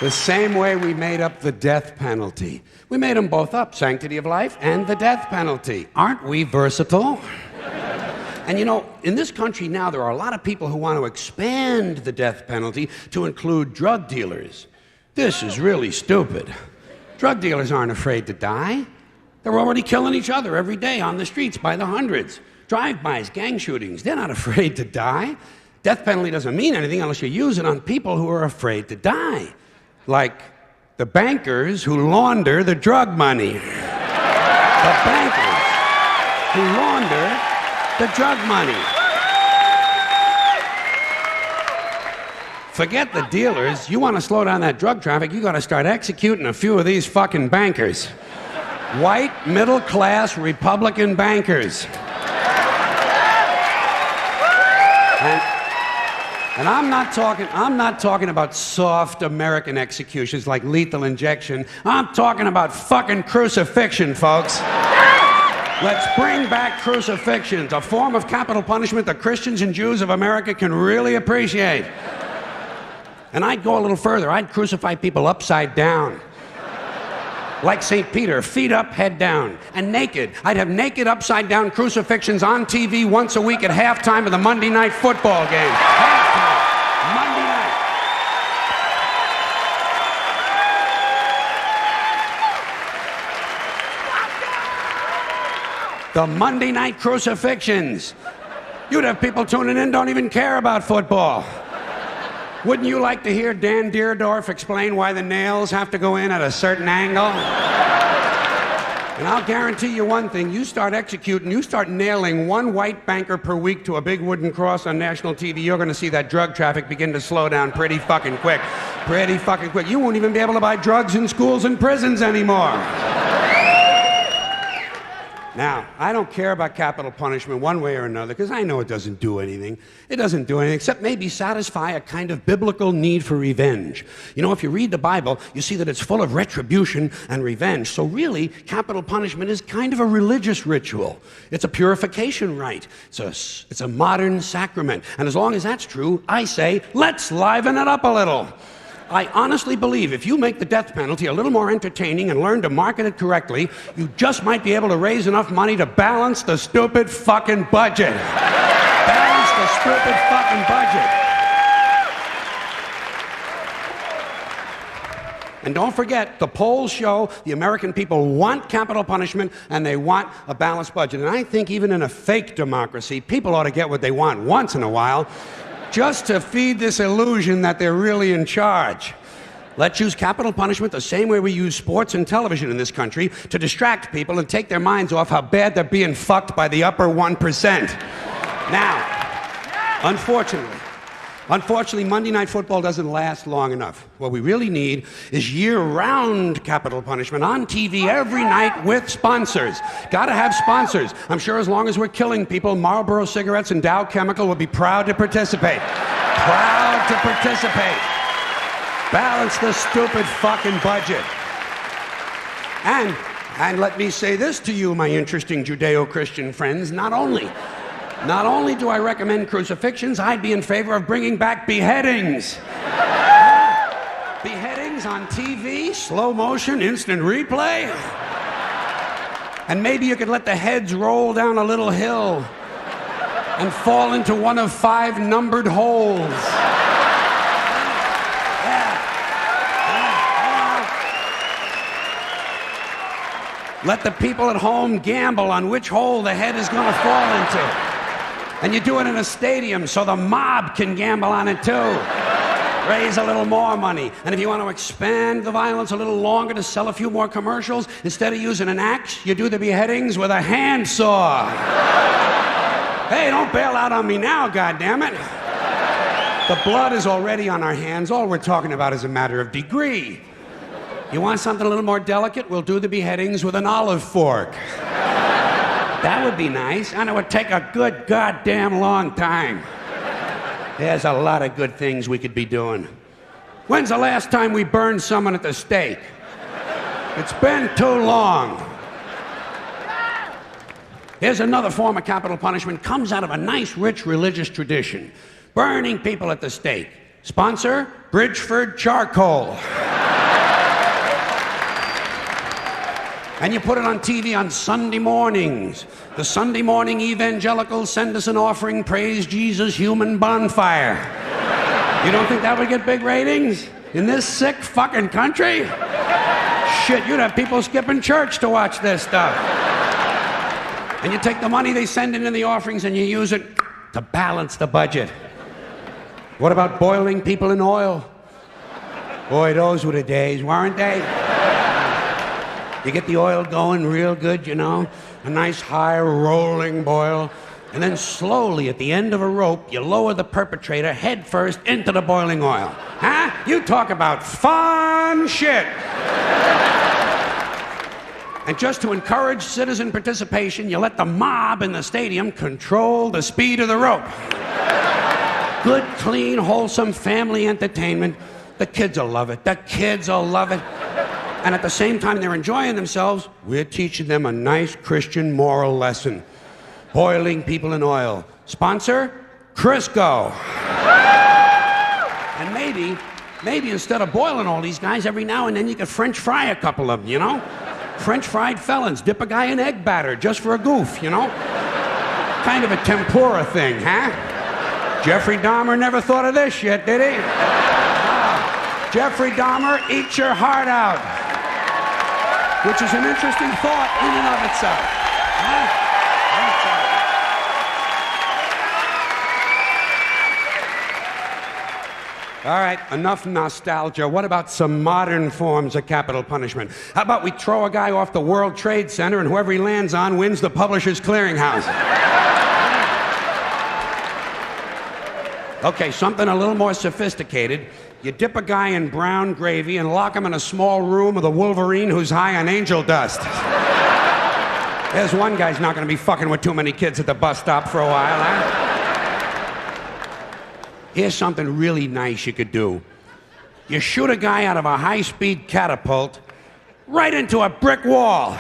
The same way we made up the death penalty. We made them both up, sanctity of life and the death penalty. Aren't we versatile? And you know, in this country now, there are a lot of people who want to expand the death penalty to include drug dealers. This is really stupid. Drug dealers aren't afraid to die. They're already killing each other every day on the streets by the hundreds. Drive-bys, gang shootings, they're not afraid to die. Death penalty doesn't mean anything unless you use it on people who are afraid to die. Like the bankers who launder the drug money. The bankers who launder the drug money. Forget the dealers. You want to slow down that drug traffic, you got to start executing a few of these fucking bankers. White, middle-class, Republican bankers. And I'm not talking about soft American executions like lethal injection. I'm talking about fucking crucifixion, folks. Let's bring back crucifixions, a form of capital punishment that Christians and Jews of America can really appreciate. And I'd go a little further. I'd crucify people upside down. Like St. Peter, feet up, head down, and naked. I'd have naked upside-down crucifixions on TV once a week at halftime of the Monday night football game. Halftime, Monday night. The Monday night crucifixions. You'd have people tuning in, don't even care about football. Wouldn't you like to hear Dan Deerdorf explain why the nails have to go in at a certain angle? And I'll guarantee you one thing, you start nailing one white banker per week to a big wooden cross on national TV, you're gonna see that drug traffic begin to slow down pretty fucking quick. Pretty fucking quick. You won't even be able to buy drugs in schools and prisons anymore. Now, I don't care about capital punishment one way or another, because I know it doesn't do anything. It doesn't do anything except maybe satisfy a kind of biblical need for revenge. You know, if you read the Bible, you see that it's full of retribution and revenge. So really, capital punishment is kind of a religious ritual. It's a purification rite. It's a modern sacrament. And as long as that's true, I say, let's liven it up a little. I honestly believe if you make the death penalty a little more entertaining and learn to market it correctly, you just might be able to raise enough money to balance the stupid fucking budget. Balance the stupid fucking budget. And don't forget, the polls show the American people want capital punishment and they want a balanced budget. And I think even in a fake democracy, people ought to get what they want once in a while, just to feed this illusion that they're really in charge. Let's use capital punishment the same way we use sports and television in this country to distract people and take their minds off how bad they're being fucked by the upper 1%. Now, unfortunately, Monday Night Football doesn't last long enough. What we really need is year-round capital punishment on TV every night with sponsors. Gotta have sponsors. I'm sure as long as we're killing people, Marlboro Cigarettes and Dow Chemical will be proud to participate. Proud to participate. Balance the stupid fucking budget. And let me say this to you, my interesting Judeo-Christian friends, not only do I recommend crucifixions, I'd be in favor of bringing back beheadings. Beheadings on TV, slow motion, instant replay. And maybe you could let the heads roll down a little hill and fall into one of 5 numbered holes. Let the people at home gamble on which hole the head is going to fall into. And you do it in a stadium so the mob can gamble on it too. Raise a little more money. And if you want to expand the violence a little longer to sell a few more commercials, instead of using an axe, you do the beheadings with a handsaw. Hey, don't bail out on me now, goddammit. The blood is already on our hands. All we're talking about is a matter of degree. You want something a little more delicate? We'll do the beheadings with an olive fork. That would be nice, and it would take a good goddamn long time. There's a lot of good things we could be doing. When's the last time we burned someone at the stake? It's been too long. Here's another form of capital punishment. Comes out of a nice, rich religious tradition. Burning people at the stake. Sponsor, Bridgeford Charcoal. And you put it on TV on Sunday mornings. The Sunday morning evangelicals send us an offering, praise Jesus, human bonfire. You don't think that would get big ratings? In this sick fucking country? Shit, you'd have people skipping church to watch this stuff. And you take the money they send in the offerings and you use it to balance the budget. What about boiling people in oil? Boy, those were the days, weren't they? You get the oil going real good, you know, a nice high rolling boil, and then slowly at the end of a rope, you lower the perpetrator head first into the boiling oil. Huh? You talk about fun shit. And just to encourage citizen participation, you let the mob in the stadium control the speed of the rope. Good, clean, wholesome family entertainment. The kids will love it. The kids will love it. And at the same time they're enjoying themselves, we're teaching them a nice Christian moral lesson. Boiling people in oil. Sponsor? Crisco. And maybe instead of boiling all these guys, every now and then you could French fry a couple of them, you know? French fried felons. Dip a guy in egg batter just for a goof, you know? Kind of a tempura thing, huh? Jeffrey Dahmer never thought of this shit, did he? Jeffrey Dahmer, eat your heart out. Which is an interesting thought in and of itself. Huh? All right, enough nostalgia. What about some modern forms of capital punishment? How about we throw a guy off the World Trade Center and whoever he lands on wins the Publishers Clearinghouse? Okay, something a little more sophisticated. You dip a guy in brown gravy and lock him in a small room with a Wolverine who's high on angel dust. There's one guy's not going to be fucking with too many kids at the bus stop for a while, huh? Here's something really nice you could do. You shoot a guy out of a high-speed catapult right into a brick wall.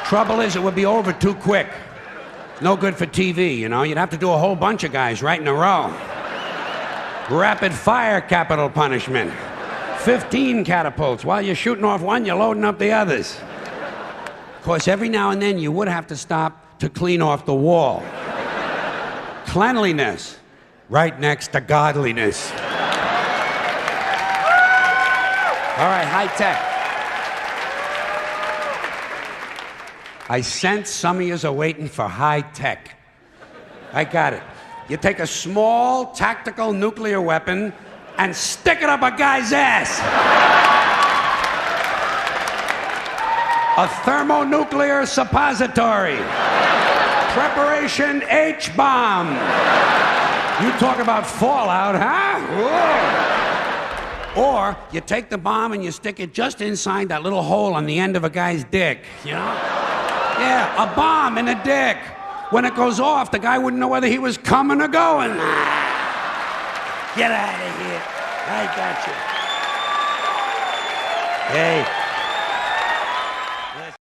Trouble is, it would be over too quick. No good for TV, you know? You'd have to do a whole bunch of guys right in a row. Rapid fire capital punishment. 15 catapults. While you're shooting off one, you're loading up the others. Of course, every now and then you would have to stop to clean off the wall. Cleanliness, right next to godliness. All right, high tech. I sense some of yous are waiting for high tech. I got it. You take a small tactical nuclear weapon and stick it up a guy's ass. A thermonuclear suppository. Preparation H-bomb. You talk about fallout, huh? Whoa. Or you take the bomb and you stick it just inside that little hole on the end of a guy's dick, you know? Yeah, a bomb in a dick. When it goes off, the guy wouldn't know whether he was coming or going. Get out of here. I got you. Hey.